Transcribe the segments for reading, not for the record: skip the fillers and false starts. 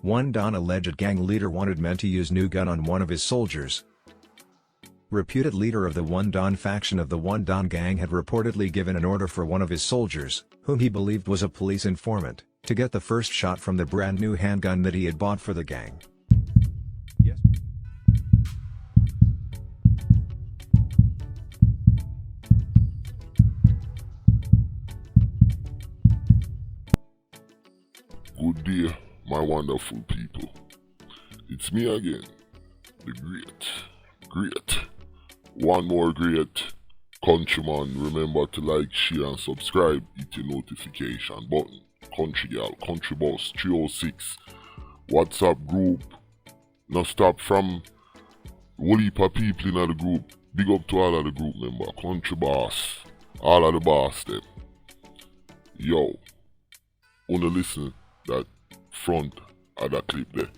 One Don alleged gang leader wanted men to use new gun on one of his soldiers. Reputed leader of the One Don faction of the One Don gang had reportedly given an order for one of his soldiers, whom he believed was a police informant, to get the first shot from the brand new handgun that he had bought for the gang. Yes. Good day, my wonderful people. It's me again, the great, one more great countryman. Remember to like, share and subscribe, hit the notification button. Country gal, country boss 306, WhatsApp group. Now stop from whole heap of people in the group. Big up to all of the group member, country boss, all of the boss them. Yo, wanna listen that front of that clip there,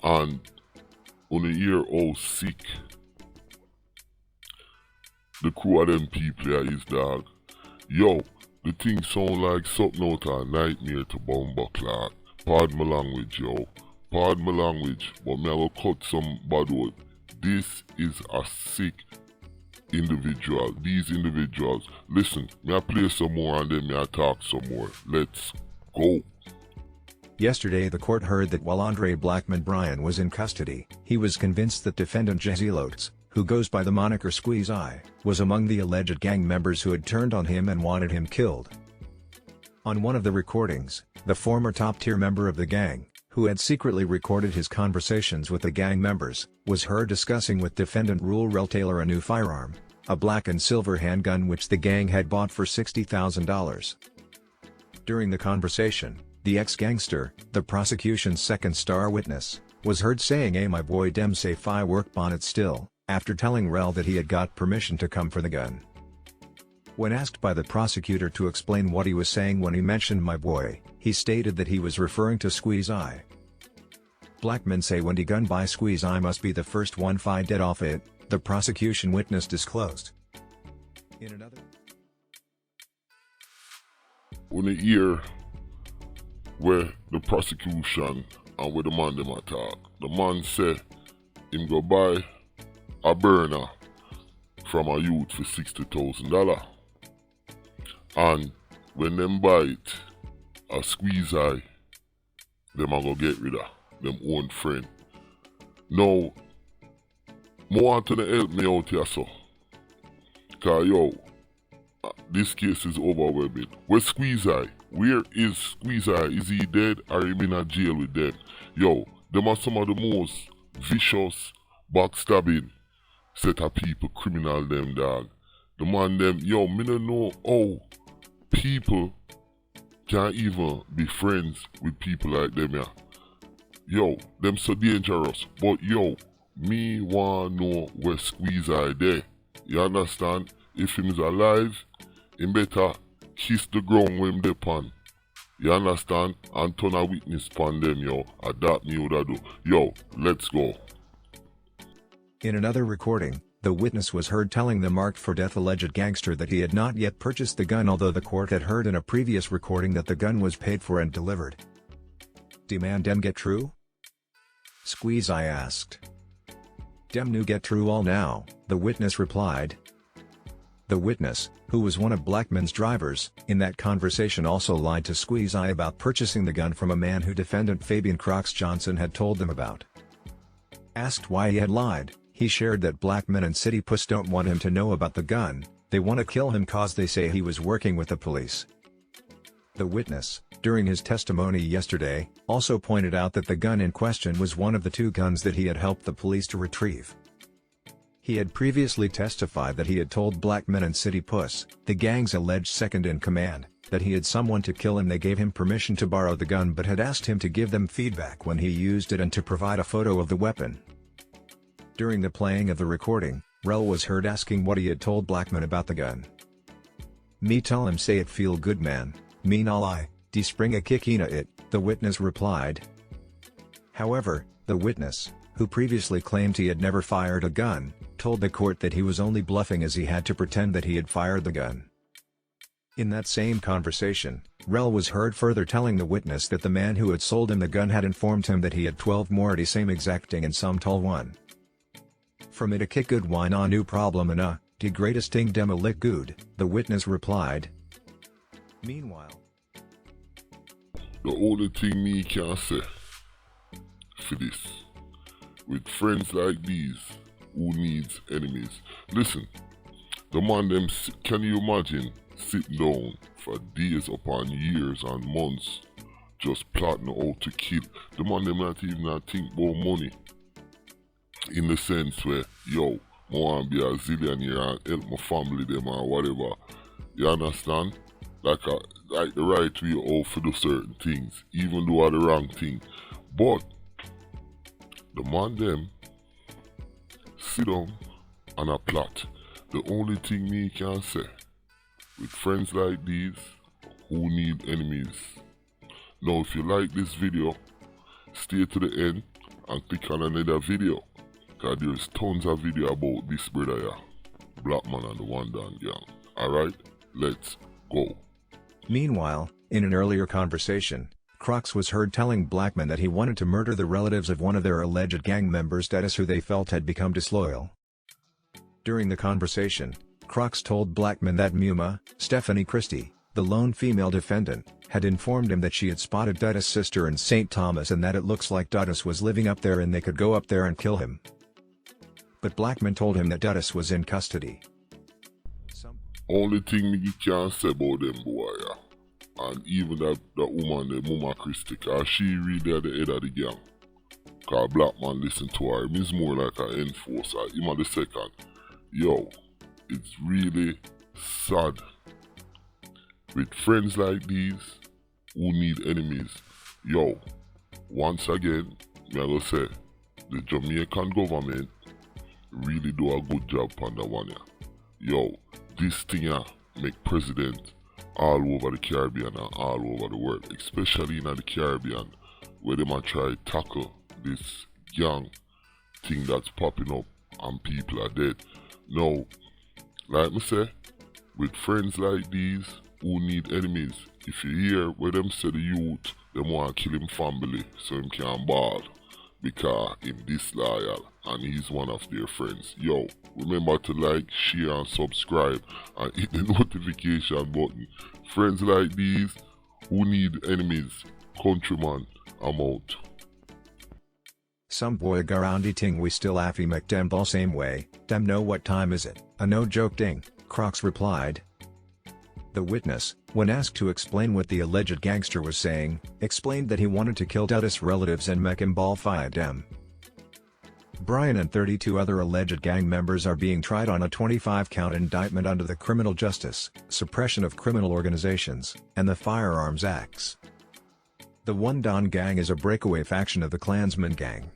and wanna hear how sick the crew of them people here is, dog. Yo, the thing sound like something out of a nightmare to Bumba Clark. Pardon my language, yo. Pardon my language, but me I will cut some bad word. This is a sick individual. These individuals. Listen, me I play some more and then me I talk some more. Let's go. Yesterday the court heard that while Andre Blackman Bryan was in custody, he was convinced that defendant Jesse Lotes, who goes by the moniker Squeeze Eye, was among the alleged gang members who had turned on him and wanted him killed. On one of the recordings, the former top-tier member of the gang, who had secretly recorded his conversations with the gang members, was heard discussing with defendant Rule Taylor a new firearm, a black and silver handgun which the gang had bought for $60,000. During the conversation, the ex-gangster, the prosecution's second star witness, was heard saying, "Hey my boy dem say fi work on it still," after telling Rel that he had got permission to come for the gun. When asked by the prosecutor to explain what he was saying when he mentioned my boy, he stated that he was referring to Squeeze Eye. Blackman say when he gun by Squeeze Eye must be the first one fi dead off it, the prosecution witness disclosed. In another When you hear where the prosecution and where the man them attack, the man say him go buy a burner from a youth for $60,000, and when them buy it, a Squeeze Eye, them a go get rid of them own friend. Now, I want to help me out here, so, cause yo, this case is overwhelming. Where's Squeeze Eye? Where is Squeeze Eye? Is he dead or he in a jail with them? Yo, them are some of the most vicious, backstabbing set of people, criminal them, dog. The man them, yo, me don't know how people can't even be friends with people like them, yeah. Yo, them so dangerous. But yo, me want know where Squeeze Eye there. You understand? If him is alive, him better kiss the ground when him depend. You understand? And turn a witness upon them, yo. That me woulda do. Yo, let's go. In another recording, the witness was heard telling the marked for death alleged gangster that he had not yet purchased the gun, although the court had heard in a previous recording that the gun was paid for and delivered. "Demand dem get true?" Squeeze Eye asked. "Dem nu get true all now," the witness replied. The witness, who was one of Blackman's drivers, in that conversation also lied to Squeeze Eye about purchasing the gun from a man who defendant Fabian Crocs Johnson had told them about. Asked why he had lied, he shared that Blackman and City Puss don't want him to know about the gun, they want to kill him cause they say he was working with the police. The witness, during his testimony yesterday, also pointed out that the gun in question was one of the two guns that he had helped the police to retrieve. He had previously testified that he had told Blackman and City Puss, the gang's alleged second-in-command, that he had someone to kill him. They gave him permission to borrow the gun but had asked him to give them feedback when he used it and to provide a photo of the weapon. During the playing of the recording, Rel was heard asking what he had told Blackman about the gun. "Me tell him say it feel good man, me na lie, de spring a kick ina it," the witness replied. However, the witness, who previously claimed he had never fired a gun, told the court that he was only bluffing as he had to pretend that he had fired the gun. In that same conversation, Rel was heard further telling the witness that the man who had sold him the gun had informed him that he had 12 more the same exact thing and some tall one. For me to kick good wine on new problem and the greatest thing demo lick good, the witness replied. Meanwhile, the only thing me can say for this, with friends like these, who needs enemies? Listen, the man them, can you imagine sitting down for days upon years and months just plotting out to kill? The man them not even think about money, in the sense where, yo, I want to be a zillionaire and help my family them or whatever. You understand? Like the right way out for do certain things, even though are the wrong thing. But the man them sit down and a plot. The only thing me can say, with friends like these, who need enemies? Now if you like this video, stay to the end and click on another video, cause there's tons of video about this brother here, Black Man and the One Down Gang. Alright, let's go. Meanwhile, in an earlier conversation, Crocs was heard telling Blackman that he wanted to murder the relatives of one of their alleged gang members, that is who they felt had become disloyal. During the conversation, Crocs told Blackman that Muma, Stephanie Christie, the lone female defendant, had informed him that she had spotted Dudda's sister in St. Thomas and that it looks like Duddas was living up there and they could go up there and kill him. But Blackman told him that Duddas was in custody. Only thing me can say about them boy, and even that woman, the Mama Christie, cause she really at the head of the gang. Cause Black Man listen to her, he's more like an enforcer, him at the second. Yo, it's really sad. With friends like these, who need enemies. Yo, once again, me I go say, the Jamaican government really do a good job on that one. Yo, this thing make president all over the Caribbean and all over the world, especially in the Caribbean, where they might try to tackle this gang thing that's popping up and people are dead. Now, like me say, with friends like these who need enemies, if you hear where them say the youth, them want to kill him family so him can ball because him disloyal and he's one of their friends. Yo, remember to like, share and subscribe and hit the notification button. Friends like these who need enemies, countryman, I'm out. Some boy garoundi ting we still affy make ball same way, dem know what time is it, a no joke ding, Crocs replied. The witness, when asked to explain what the alleged gangster was saying, explained that he wanted to kill Dudda's relatives and make him ball fight dem. Brian and 32 other alleged gang members are being tried on a 25-count indictment under the Criminal Justice, Suppression of Criminal Organizations, and the Firearms Acts. The One Don Gang is a breakaway faction of the Klansman gang.